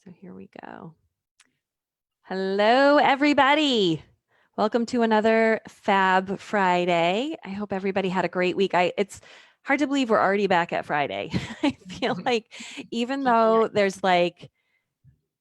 So here we go. Hello, everybody. Welcome to another Fab Friday. I hope everybody had a great week. It's hard to believe we're already back at Friday. I feel like even though there's life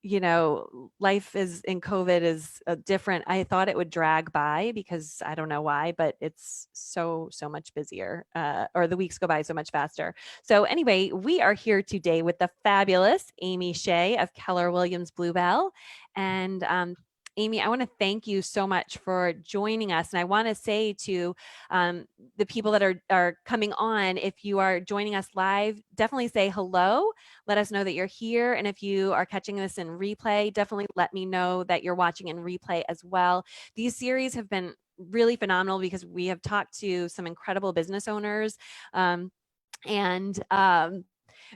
is in COVID is different. I thought it would drag by because I don't know why, but it's so much busier, or the weeks go by so much faster. So anyway, we are here today with the fabulous Amy Shea of Keller Williams Bluebell. And Amy, I want to thank you so much for joining us. And I want to say to the people that are coming on, if you are joining us live, definitely say hello. Let us know that you're here. And if you are catching this in replay, definitely let me know that you're watching in replay as well. These series have been really phenomenal because we have talked to some incredible business owners. And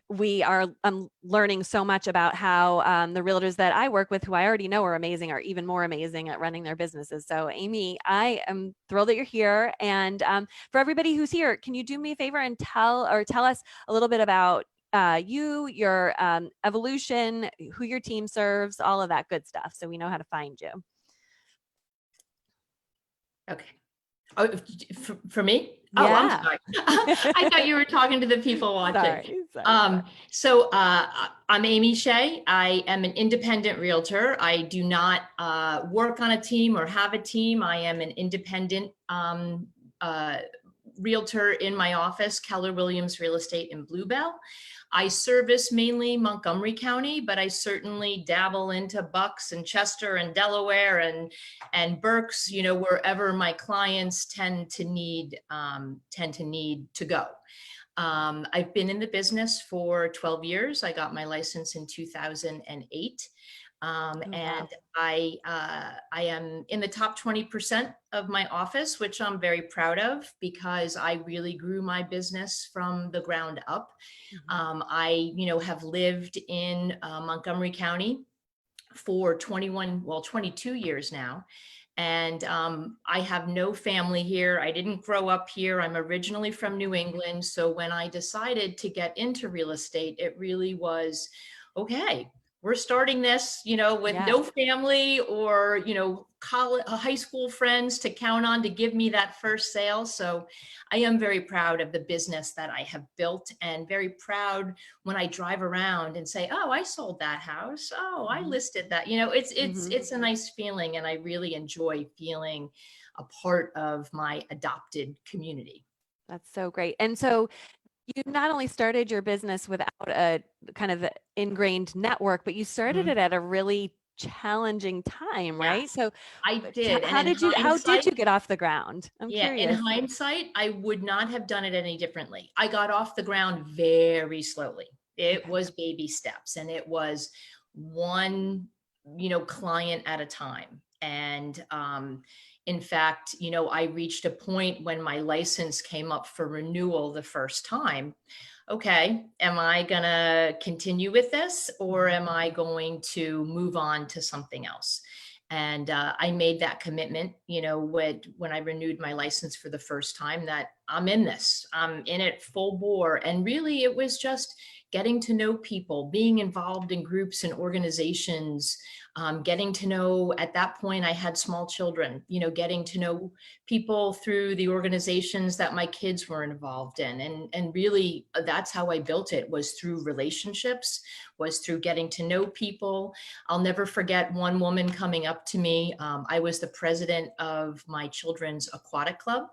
we are learning so much about how the realtors that I work with, who I already know are amazing, are even more amazing at running their businesses. So Amy, I am thrilled that you're here. And for everybody who's here, can you do me a favor and tell us a little bit about your evolution, who your team serves, all of that good stuff, so we know how to find you. Okay. Oh, for me? Yeah. Oh, I'm sorry. I thought you were talking to the people watching. Sorry. So I'm Amy Shea. I am an independent realtor. I do not work on a team or have a team. I am an independent realtor in my office, Keller Williams Real Estate in Bluebell. I service mainly Montgomery County, but I certainly dabble into Bucks and Chester and Delaware and Berks, wherever my clients tend to need to go. I've been in the business for 12 years. I got my license in 2008. And I am in the top 20% of my office, which I'm very proud of because I really grew my business from the ground up. I, have lived in Montgomery County for 22 years now. And I have no family here. I didn't grow up here. I'm originally from New England. So when I decided to get into real estate, it really was, okay, we're starting this, with no family or, college, high school friends to count on to give me that first sale. So I am very proud of the business that I have built and very proud when I drive around and say, oh, I sold that house. Oh, I listed that. It's a nice feeling. And I really enjoy feeling a part of my adopted community. That's so great. And so you not only started your business without a kind of ingrained network, but you started it at a really challenging time, right? Yes, So I did. how did you get off the ground? I'm curious. In hindsight, I would not have done it any differently. I got off the ground very slowly. It was baby steps and it was one, client at a time. And in fact, I reached a point when my license came up for renewal the first time. Okay, am I going to continue with this or am I going to move on to something else? And I made that commitment, when I renewed my license for the first time, that I'm in this, I'm in it full bore. And really, it was just getting to know people, being involved in groups and organizations, getting to know, at that point, I had small children, getting to know people through the organizations that my kids were involved in. And really, that's how I built it, was through relationships, was through getting to know people. I'll never forget one woman coming up to me. I was the president of my children's aquatic club.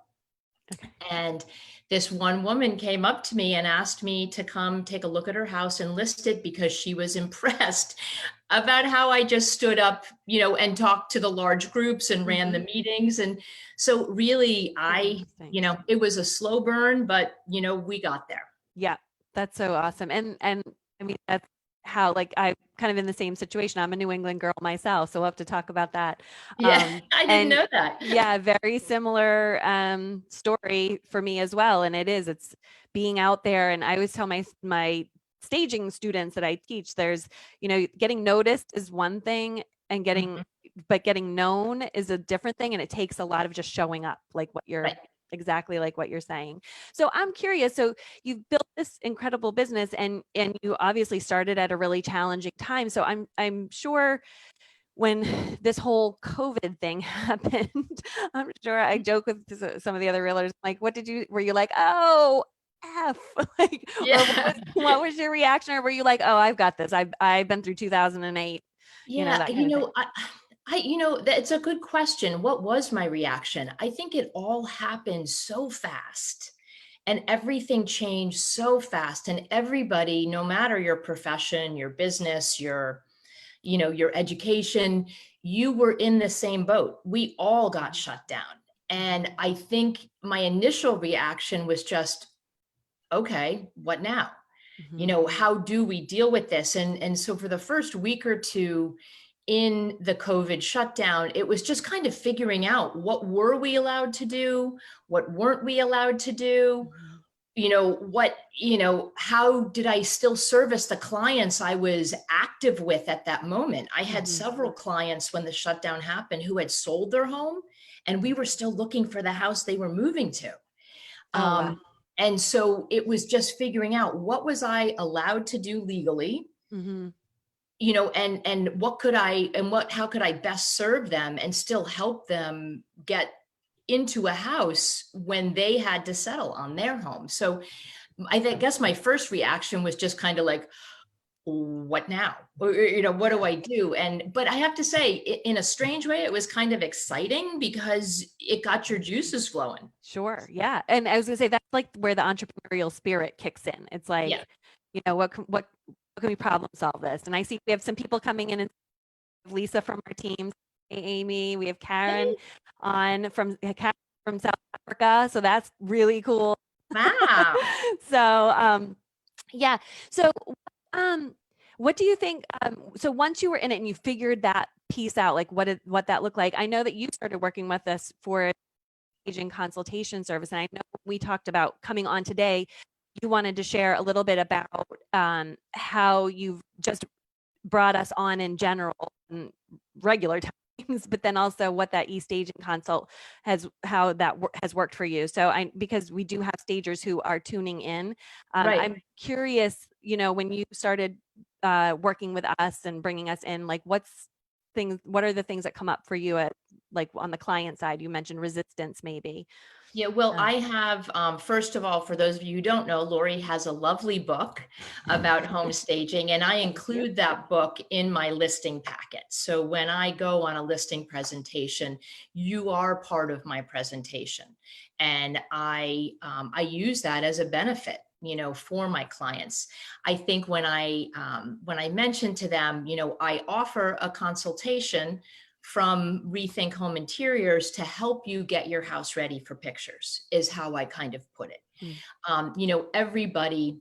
And this one woman came up to me and asked me to come take a look at her house and list it because she was impressed about how I just stood up, and talked to the large groups and ran the meetings. And so really it was a slow burn, but we got there. Yeah, that's so awesome. And I mean, that's how, I'm kind of in the same situation. I'm a New England girl myself, so we'll have to talk about that. Yeah, I didn't know that. Yeah, very similar story for me as well. And it's being out there. And I always tell my staging students that I teach, there's, getting noticed is one thing and getting known is a different thing. And it takes a lot of just showing up, like what you're exactly like what you're saying. So I'm curious. So you've built this incredible business, and you obviously started at a really challenging time. So I'm sure when this whole COVID thing happened, I'm sure I joke with some of the other realtors, like, were you like, oh, F, like, or Yeah. what was your reaction? Or were you like, oh, I've got this. I've been through 2008, Yeah, that kind of thing. that's a good question. What was my reaction? I think it all happened so fast and everything changed so fast. And everybody, no matter your profession, your business, your education, you were in the same boat. We all got shut down. And I think my initial reaction was just, okay, what now? Mhm. How do we deal with this? And so for the first week or two in the COVID shutdown, it was just kind of figuring out what were we allowed to do, what weren't we allowed to do, Mhm. how did I still service the clients I was active with at that moment? I had Mhm. several clients when the shutdown happened who had sold their home and we were still looking for the house they were moving to. Oh, wow. And so it was just figuring out what was I allowed to do legally, Mhm. and how could I best serve them and still help them get into a house when they had to settle on their home. So guess my first reaction was just kind of like, what now? Or, what do I do? But I have to say, in a strange way, it was kind of exciting because it got your juices flowing. Sure. Yeah. And I was gonna say that's like where the entrepreneurial spirit kicks in. It's Yeah. like, what can we problem solve this? And I see we have some people coming in, and Lisa from our team, hey, Amy, we have Karen from South Africa. So that's really cool. Wow. So yeah. So um what do you think, so once you were in it and you figured that piece out, like what that looked like? I know that you started working with us for aging consultation service. And I know we talked about coming on today, you wanted to share a little bit about how you've just brought us on in general and regular times, but then also what that e-staging consult how that has worked for you. So because we do have stagers who are tuning in, Right. I'm curious, when you started working with us and bringing us in, like what are the things that come up for you at, like, on the client side? You mentioned resistance, maybe. Yeah, well, Um, I have, first of all, for those of you who don't know, Lori has a lovely book about home staging, and I Thank you. include that book in my listing packet. So when I go on a listing presentation, you are part of my presentation. And I use that as a benefit, for my clients. I think when I mention to them, I offer a consultation from Rethink Home Interiors to help you get your house ready for pictures, is how I kind of put it. Mm. Everybody,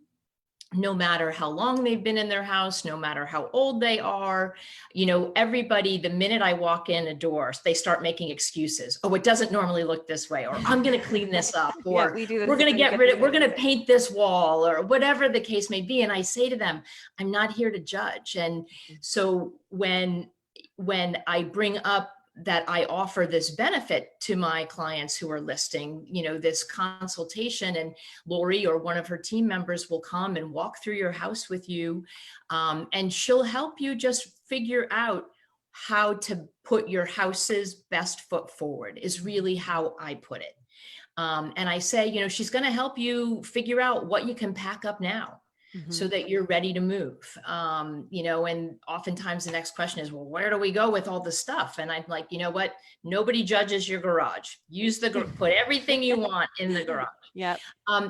no matter how long they've been in their house, no matter how old they are, everybody, the minute I walk in a door, they start making excuses. Oh, it doesn't normally look this way, or I'm going to clean this up, Yeah, or we do this we're as going to soon as we get get the rid of, we're space. going to paint this wall, or whatever the case may be. And I say to them, I'm not here to judge. And so when I bring up that I offer this benefit to my clients who are listing, this consultation, and Lori or one of her team members will come and walk through your house with you. And she'll help you just figure out how to put your house's best foot forward, is really how I put it. And I say, she's going to help you figure out what you can pack up now, so Mhm. that you're ready to move. And oftentimes the next question is, well, where do we go with all this stuff? And I'm like, you know what? Nobody judges your garage. Put everything you want in the garage. Yep.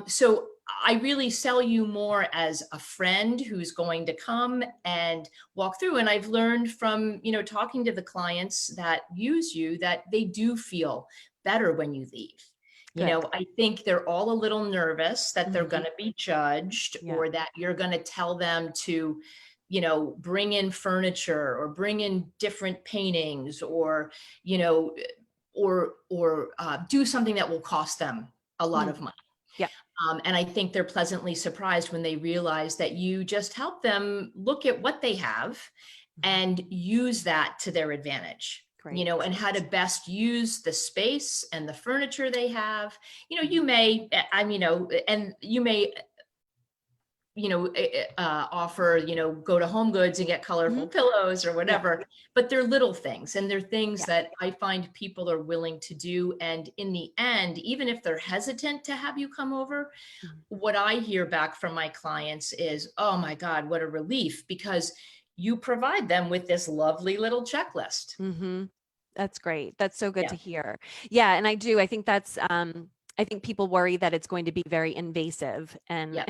So I really sell you more as a friend who's going to come and walk through. And I've learned from, talking to the clients that use you, that they do feel better when you leave. Good. I think they're all a little nervous that they're Mhm. going to be judged, Yeah. or that you're going to tell them to, bring in furniture or bring in different paintings, or, do something that will cost them a lot Mm. of money. Yeah. And I think they're pleasantly surprised when they realize that you just help them look at what they have Mhm. and use that to their advantage. Great. and how to best use the space and the furniture they have. Mhm. You may, and you may, offer, go to Home Goods and get colorful Mhm. pillows or Yep. whatever, but they're little things, and they're things Yeah. that I find people are willing to do. And in the end, even if they're hesitant to have you come over, Mhm. what I hear back from my clients is, oh my God, what a relief, because you provide them with this lovely little checklist. Mhm. That's great. That's so good Yeah. to hear. Yeah, and I do. I think that's I think people worry that it's going to be very invasive and Yeah.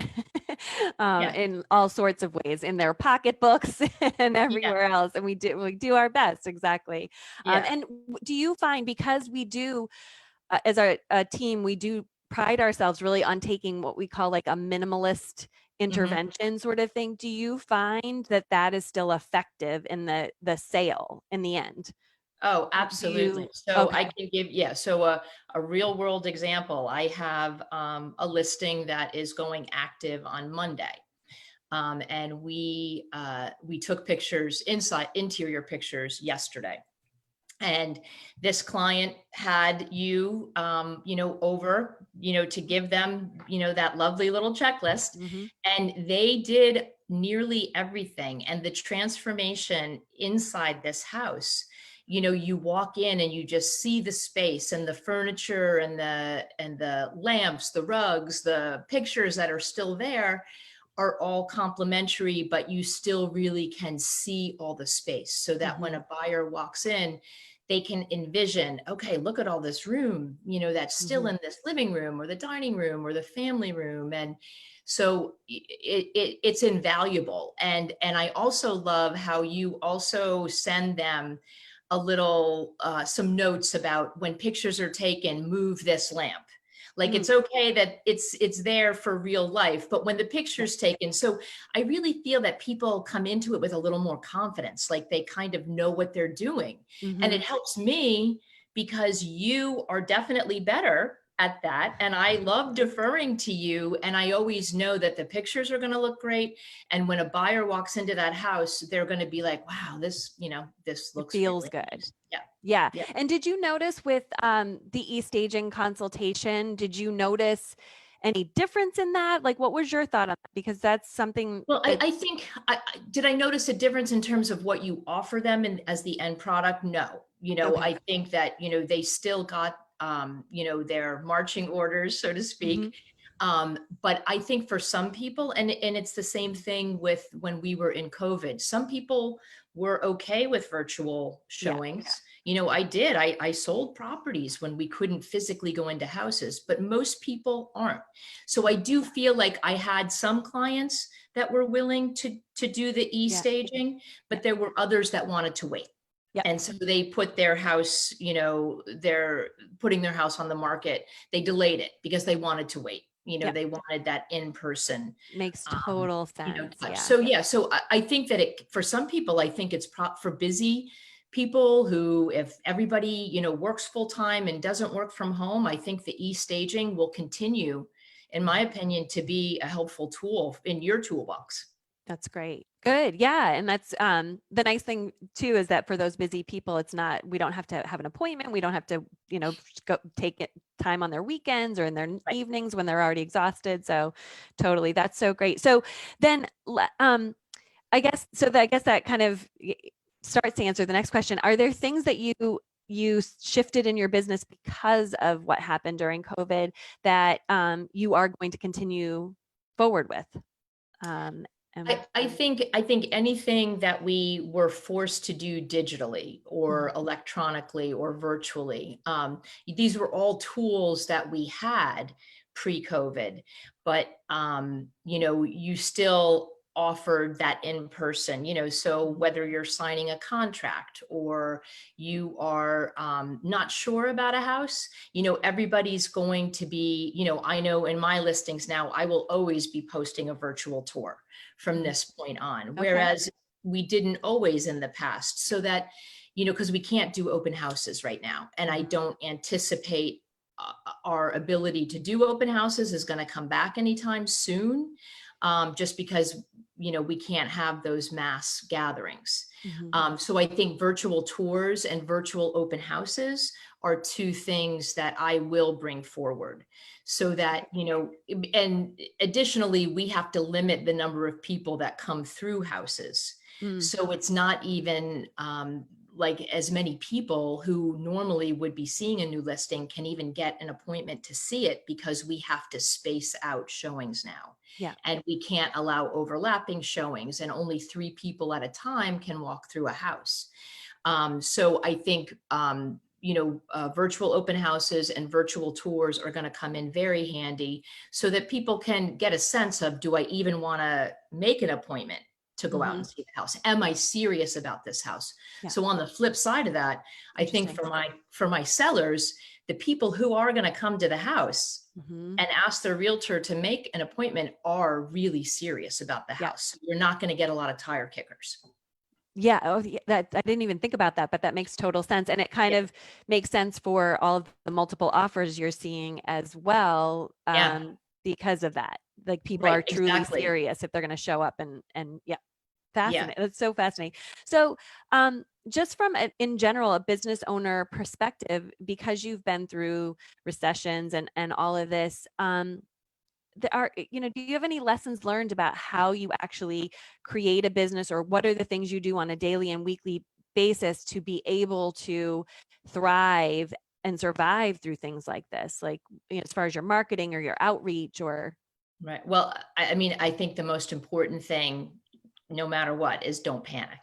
Yeah. in all sorts of ways in their pocketbooks and Yeah. everywhere else. And we do our best. Exactly. Yeah. And do you find because we do as a team, we do pride ourselves really on taking what we call like a minimalist Mhm. intervention sort of thing. Do you find that that is still effective in the sale in the end? Oh, Do absolutely. you So I okay. can give, yeah, so a real world example. I have a listing that is going active on Monday. And we took pictures, inside interior pictures, yesterday. And this client had you, over, to give them, that lovely little checklist. Mhm. And they did nearly everything. And the transformation inside this house, you walk in and you just see the space and the furniture and the lamps, the rugs, the pictures that are still there are all complementary, but you still really can see all the space, so that when Mhm. a buyer walks in, they can envision, okay, look at all this room, that's still Mhm. in this living room or the dining room or the family room. And so it's invaluable. And I also love how you also send them a little, some notes about when pictures are taken, move this lamp. Like, Mm. it's okay that it's there for real life, but when the Yeah. picture's taken, so I really feel that people come into it with a little more confidence, like they kind of know what they're doing. And it Mhm. helps me because you are definitely better at that. And I love deferring to you. And I always know that the pictures are going to look great. And when a buyer walks into that house, they're going to be like, wow, this It looks feels really good. nice. Yeah. Yeah. Yeah. And did you notice with the e-staging consultation, did you notice any difference in that? Like what was your thought on that? Because that's something Well, that I think, did I notice a difference in terms of what you offer them and as the end product? No. okay. I think that, they still got, their marching orders, so to Mhm. speak. But I think for some people, and it's the same thing with when we were in COVID, some people were okay with virtual Yeah. showings. I sold properties when we couldn't physically go into houses, but most people aren't. So I do feel like I had some clients that were willing to do the Yeah. e-staging, Yeah. but there were others that wanted to wait. Yep. And so they put their house, they're putting their house on the market. They delayed it because they wanted to wait. Yep. They wanted that in-person, Makes total sense. touch. Yeah. So yeah, so I think that for some people, I think it's for busy people who, if everybody, works full time and doesn't work from home, I think the e-staging will continue, in my opinion, to be a helpful tool in your toolbox. That's great. Good. Yeah. And that's the nice thing too is that for those busy people, it's not we don't have to have an appointment. We don't have to, go take it time on their weekends or in their Right. evenings when they're already exhausted. So totally. That's so great. So then I guess that kind of starts to answer the next question. Are there things that you shifted in your business because of what happened during COVID that you are going to continue forward with? Um, and I think anything that we were forced to do digitally Mhm. or electronically or virtually, these were all tools that we had pre-COVID, but you still offered that in person. So Mhm. whether you're signing a contract or you are, not sure about a house, everybody's going to be, I know in my listings now, I will always be posting a virtual tour from Mhm. this point on, Okay. whereas we didn't always in the past. So that, because we can't do open houses right now. And I Mhm. don't anticipate, our ability to do open houses is going to come back anytime soon, just because, we can't have those mass gatherings. Mm-hmm. So I think virtual tours and virtual open houses are two things that I will bring forward so that, and additionally, we have to limit the number of people that come through houses. Mm. So it's not even like as many people who normally would be seeing a new listing can even get an appointment to see it because we have to space out showings now. Yeah. And we can't allow overlapping showings, and only 3 people at a time can walk through a house. So I think, virtual open houses and virtual tours are going to come in very handy so that people can get a sense of, do I even want to make an appointment to go out Mm-hmm. and see the house? Am I serious about this house? Yeah. So on the flip side of that, I think Interesting. for my sellers, the people who are going to come to the house Mm-hmm. and ask their realtor to make an appointment are really serious about the Yeah. house. You're not going to get a lot of tire kickers. Yeah. Oh, yeah, that I didn't even think about that, but that makes total sense. And it kind Yeah. of makes sense for all of the multiple offers you're seeing as well, Yeah. because of that. Like people Right. are truly Exactly. serious if they're going to show up and yeah, Yeah. fascinating. That's so fascinating. So, just from in general, a business owner perspective, because you've been through recessions and all of this, there are, do you have any lessons learned about how you actually create a business, or what are the things you do on a daily and weekly basis to be able to thrive and survive through things like this, like, as far as your marketing or your outreach or Right. Well, I mean, I think the most important thing, no matter what, is don't panic.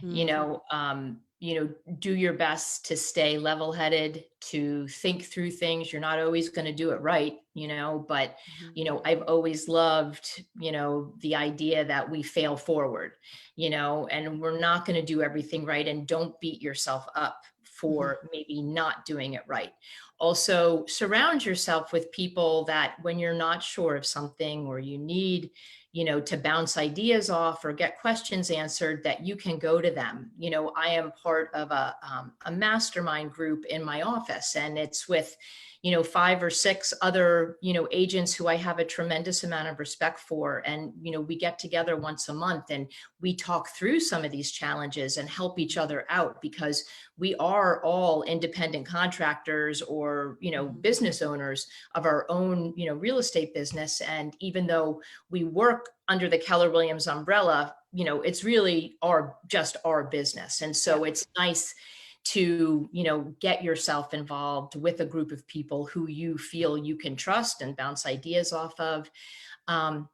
you mm, know um you know do your best to stay level-headed, to think through things. You're not always going to do it right, but mhm, I've always loved the idea that we fail forward, and we're not going to do everything right, and don't beat yourself up mhm, for maybe not doing it right. Also, surround yourself with people that when you're not sure of something, or you need to bounce ideas off or get questions answered, that you can go to them. I am part of a mastermind group in my office, and it's with, 5 or 6 other, agents who I have a tremendous amount of respect for. And, we get together once a month and we talk through some of these challenges and help each other out, because we are all independent contractors or, mhm. business owners of our own, real estate business. And even though we work under the Keller Williams umbrella, it's really just our business. And Yeah. so it's nice to, get yourself involved with a group of people who you feel you can trust and bounce ideas off of. Um,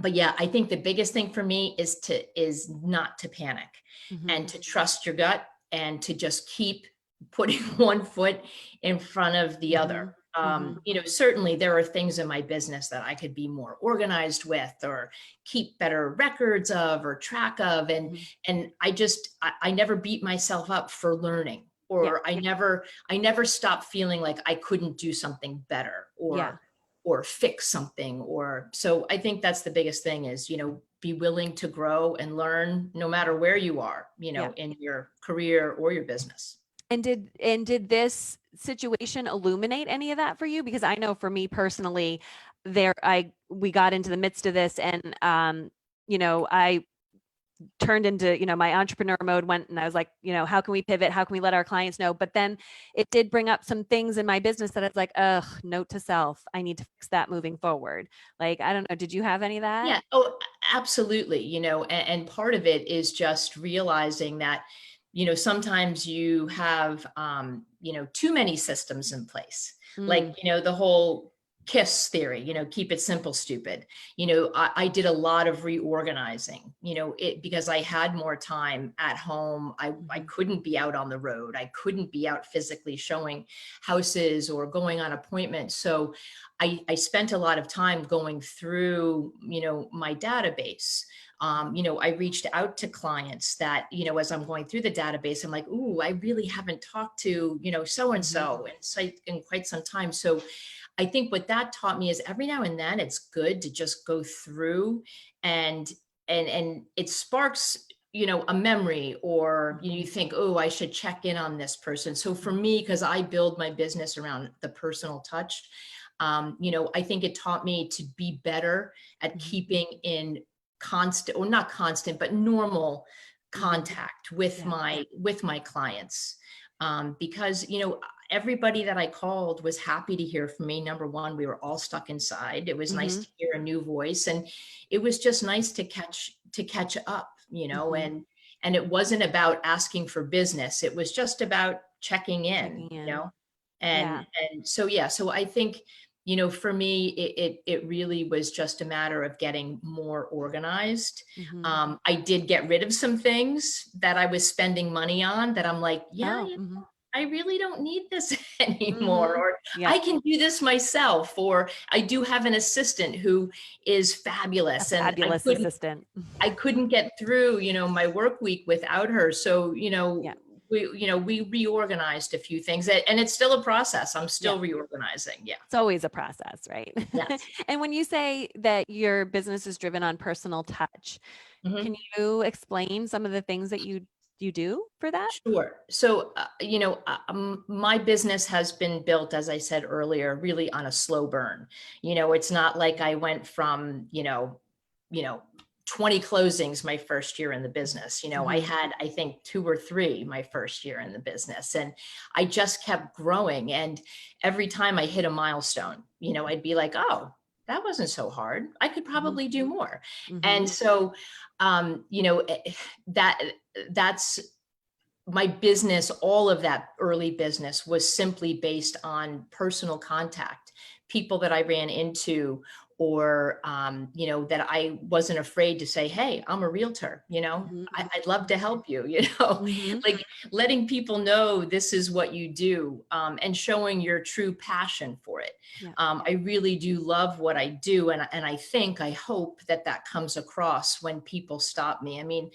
but yeah, I think the biggest thing for me is not to panic, and Mhm, to trust your gut, and to just keep putting one foot in front of the other. mhm, mhm. Certainly there are things in my business that I could be more organized with, or keep better records of, or track of. And Mhm. I never beat myself up for learning, Yeah. or I never stopped feeling like I couldn't do something better, Yeah. or fix something. Or so I think that's the biggest thing is, be willing to grow and learn no matter where you are, Yeah. in your career or your business. And did this situation illuminate any of that for you? Because I know for me personally, we got into the midst of this, and I turned into, my entrepreneur mode, went, and I was like, how can we pivot? How can we let our clients know? But then it did bring up some things in my business that it's like, ugh, note to self, I need to fix that moving forward. Like, I don't know. Did you have any of that? Yeah. Oh, absolutely. And part of it is just realizing that, sometimes you have, too many systems in place. Like, Mm, the whole KISS theory, keep it simple, stupid. I did a lot of reorganizing, because I had more time at home. I mhm, couldn't be out on the road. I couldn't be out physically showing houses or going on appointments. So I spent a lot of time going through, my database. I reached out to clients that, as I'm going through the database, I'm like, ooh, I really haven't talked to, so and mhm, so in quite some time. So I think what that taught me is every now and then it's good to just go through, and it sparks, a memory, or you mhm, think, oh, I should check in on this person. So for me, because I build my business around the personal touch, I think it taught me to be better at mhm, keeping in constant, or not constant, but normal contact with Yeah. my clients. Because, everybody that I called was happy to hear from me. Number one, we were all stuck inside. It was nice Mm-hmm. to hear a new voice, and it was just nice to catch up, Mm-hmm. and it wasn't about asking for business. It was just about checking in, Checking in. and Yeah. so yeah. So I think, for me, it really was just a matter of getting more organized. Mm-hmm. I did get rid of some things that I was spending money on that I'm like, yeah, Oh. Mm-hmm. I really don't need this anymore, Mm-hmm. or Yeah. I can do this myself, or I do have an assistant who is A fabulous, and fabulous assistant. I couldn't get through, my work week without her. So, Yeah. we reorganized a few things, and it's still a process. I'm Yeah. still reorganizing. Yeah. It's always a process, right? Yes. And when you say that your business is driven on personal touch, Mhm. can you explain some of the things that you do for that? Sure. So, my business has been built, as I said earlier, really on a slow burn. It's not like I went from, you know, 20 closings my first year in the business. I Mm-hmm. had, I think, two or three my first year in the business, and I just kept growing. And every time I hit a milestone, I'd be like, oh, that wasn't so hard. I could Mm-hmm. probably do more. Mm-hmm. And so, that that's my business. All of that early business was simply based on personal contact, people that I ran into, or that I wasn't afraid to say, hey, I'm a realtor, Mm-hmm. I'd love to help you, Mm-hmm. like letting people know this is what you do, and showing your true passion for it. Yeah. I really do love what I do, and I hope that comes across when people stop me. I mean,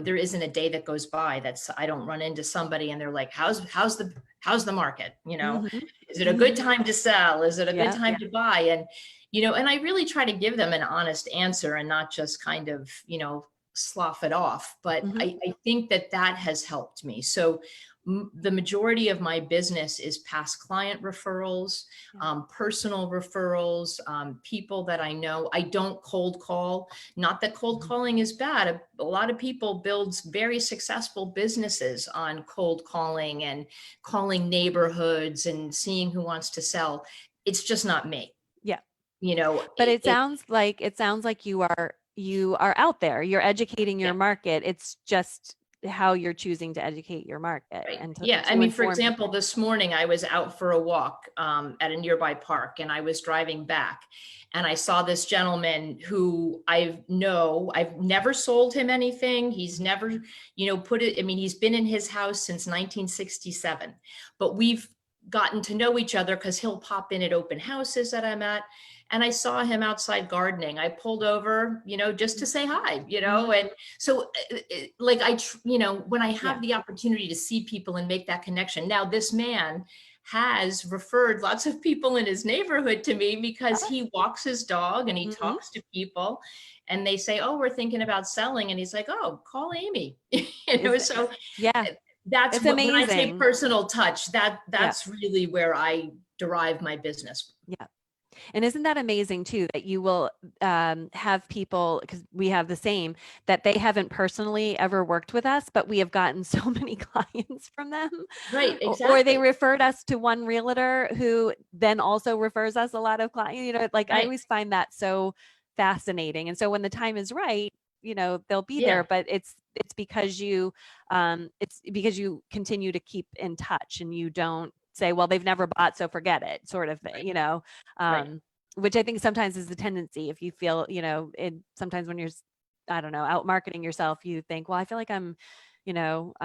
there isn't a day that goes by that's I don't run into somebody and they're like, how's the market? Mm-hmm. Is it a good Mm-hmm. time to sell? Is it a good Yeah. time to buy? And, and I really try to give them an honest answer and not just kind of, slough it off. But Mm-hmm. I think that has helped me. So the majority of my business is past client referrals, Yeah. personal referrals, people that I know. I don't cold call. Not that cold Mm-hmm. calling is bad. A lot of people build very successful businesses on cold calling and calling neighborhoods and seeing who wants to sell. It's just not me. Yeah. You know, But it, it it sounds like you are out there. You're educating yeah. your market. It's just how you're choosing to educate your market Right. and Yeah. I to mean, for inform example, people. this morning I was out for a walk at a nearby park, and I was driving back, and I saw this gentleman who I've never sold him anything. He's never, put it. I mean, he's been in his house since 1967, but we've gotten to know each other because he'll pop in at open houses that I'm at. And I saw him outside gardening. I pulled over, just to say hi, Mhm. and so, like, when I Yeah. have the opportunity to see people and make that connection. Now, this man has referred lots of people in his neighborhood to me because Oh, he walks his dog and he mhm. talks to people, and they say, "Oh, we're thinking about selling," and he's like, "Oh, call Amy." Is it, So yeah, that's it's what, when I say amazing. personal touch, Yeah. that's really where I derive my business. Yeah. And isn't that amazing too, that you will have people, because we have the same, that they haven't personally ever worked with us, but we have gotten so many clients from them, Right, or they exactly. referred us to one realtor who then also refers us a lot of clients. Like I Right. always find that so fascinating. And so when the time is right, they'll be there, Yeah. but it's because you continue to keep in touch and you don't say, well, they've never bought, so forget it, sort of thing, Right. Right. which I think sometimes is the tendency. If you feel, sometimes when you're, I don't know, out marketing yourself, you think, well, I feel like I'm, I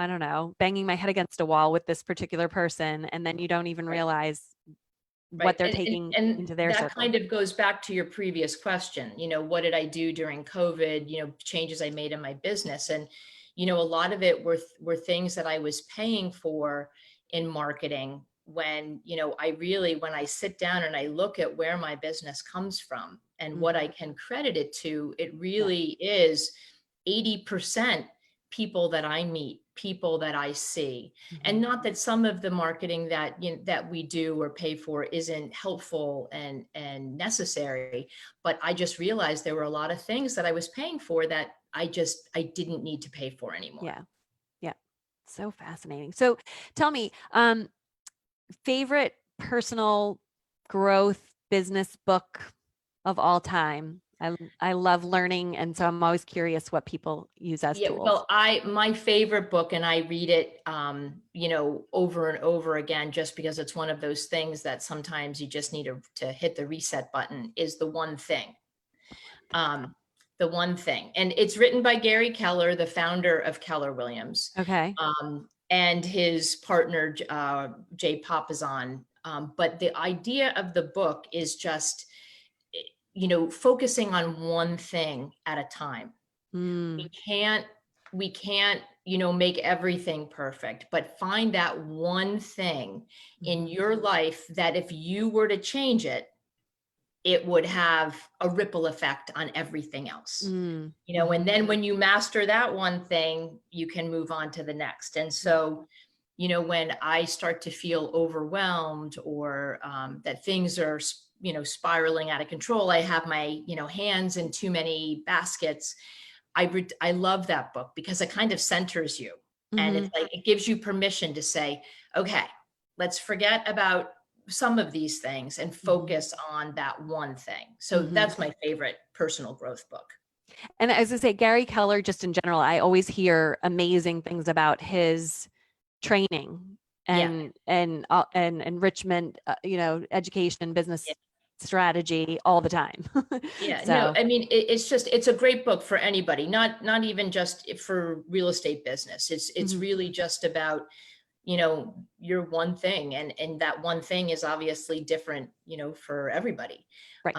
don't know, banging my head against a wall with this particular person. And then you don't even Right. realize Right. what they're taking And into their that circle. kind of goes back to your previous question. What did I do during COVID? Changes I made in my business. And, a lot of it were things that I was paying for in marketing when, when I sit down and I look at where my business comes from and what I Mhm. can credit it to, it Yeah. really is 80% people that I meet, people that I see. And Mhm. not that some of the marketing that that we do or pay for isn't helpful and necessary, but I just realized there were a lot of things that I was paying for that I didn't need to pay for anymore. Yeah. Yeah. So fascinating. So tell me, favorite personal growth business book of all time. I love learning, and so I'm always curious what people use as Yeah, tools. well, my favorite book, and I read it, over and over again, just because it's one of those things that sometimes you just need to hit the reset button, is The One Thing. Um, The One Thing, and it's written by Gary Keller, the founder of Keller Williams, Okay. and his partner, Jay Papasan. But the idea of the book is just, focusing on one thing at a time. we Mm, can't we can't make everything perfect, but find that one thing in mhm, your life that if you were to change it, it would have a ripple effect on everything else. mm, And mhm, then when you master that one thing, you can move on to the next. And so, when I start to feel overwhelmed, or that things are spiraling out of control, I have my hands in too many baskets. I love that book because it kind of centers you, and it's mhm, like it gives you permission to say, okay, let's forget about some of these things and mhm, focus on that one thing. So mhm. that's my favorite personal growth book. And as I say, Gary Keller, just in general, I always hear amazing things about his training Yeah. and enrichment, education, Yeah. business strategy all the time. Yeah, no, So, I mean, it's a great book for anybody, not even just for real estate business. It's mhm, really just about, your one thing, and that one thing is obviously different, for everybody. right.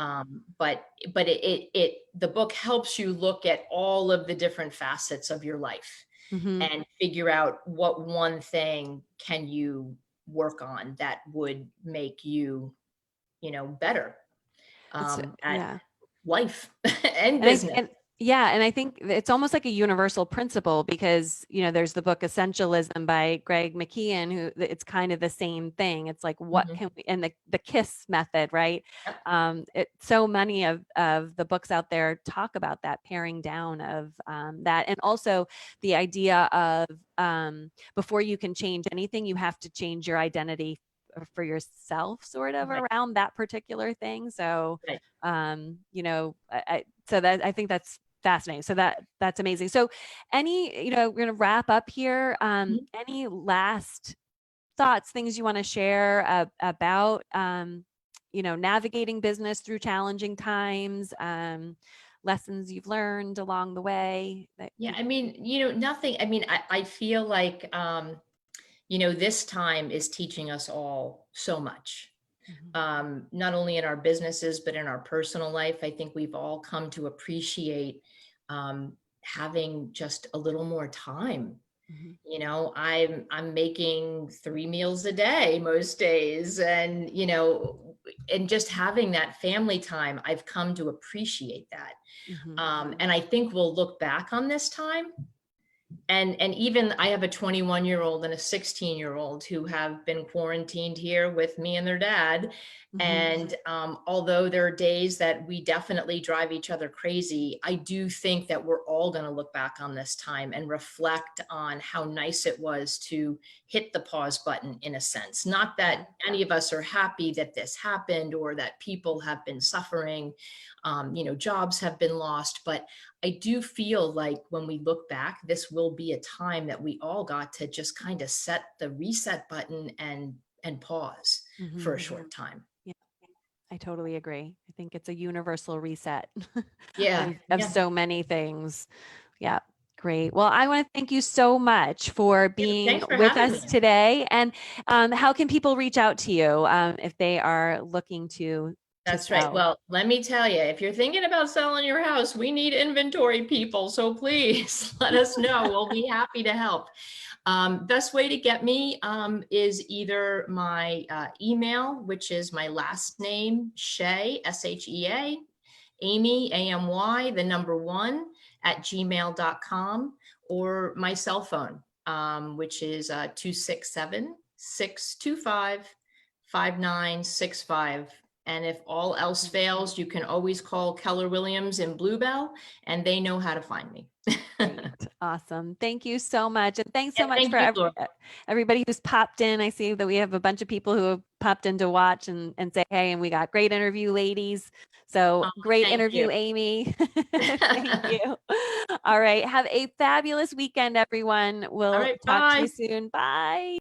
But the book helps you look at all of the different facets of your life Mhm. and figure out what one thing can you work on that would make you, better It's at yeah. life and And I business. and yeah, and I think it's almost like a universal principle because, there's the book Essentialism by Greg McKeown, who it's kind of the same thing. It's like what Mhm. can we, and the KISS method, right? Yep. So many of the books out there talk about that paring down of that, and also the idea of before you can change anything, you have to change your identity for yourself, sort of Right. around that particular thing. So Right. so that I think that's fascinating. So that's amazing. So we're going to wrap up here. Mhm. Any last thoughts, things you want to share about, navigating business through challenging times, lessons you've learned along the way that Yeah, you, I mean, nothing. I mean, I feel like, this time is teaching us all so much. Mhm, Not only in our businesses, but in our personal life. I think we've all come to appreciate having just a little more time. mhm, I'm making 3 meals a day most days, and just having that family time, I've come to appreciate that. mhm, And I think we'll look back on this time, and even I have a 21-year-old and a 16-year-old who have been quarantined here with me and their dad. mhm, And although there are days that we definitely drive each other crazy, I do think that we're all going to look back on this time and reflect on how nice it was to hit the pause button, in a sense. Not that mhm, any of us are happy that this happened or that people have been suffering, jobs have been lost, but I do feel like when we look back, this will be a time that we all got to just kind of set the reset button and pause for mhm. a short time. Yeah, I totally agree. I think it's a universal reset Yeah, of yeah, so many things. Yeah, great. Well, I want to thank you so much for yeah. being Thanks for with having me. us today. And how can people reach out to you if they are looking to That's right. sell? Well, let me tell you, if you're thinking about selling your house, we need inventory people. So please let us know. We'll be happy to help. Best way to get me is either my email, which is my last name, Shea, Shea, Amy, AMY, the number one, at gmail.com, or my cell phone, which is 267 And if all else fails, you can always call Keller Williams in Bluebell, and they know how to find me. Great. Awesome. Thank you so much. And thanks Yeah, so much thank for you, Laura. everybody who's popped in. I see that we have a bunch of people who have popped in to watch and say, hey, and we got great interview, ladies. So Oh, great thank interview, you. Amy. Thank you. All right. Have a fabulous weekend, everyone. All We'll right, talk to bye. you soon. Bye.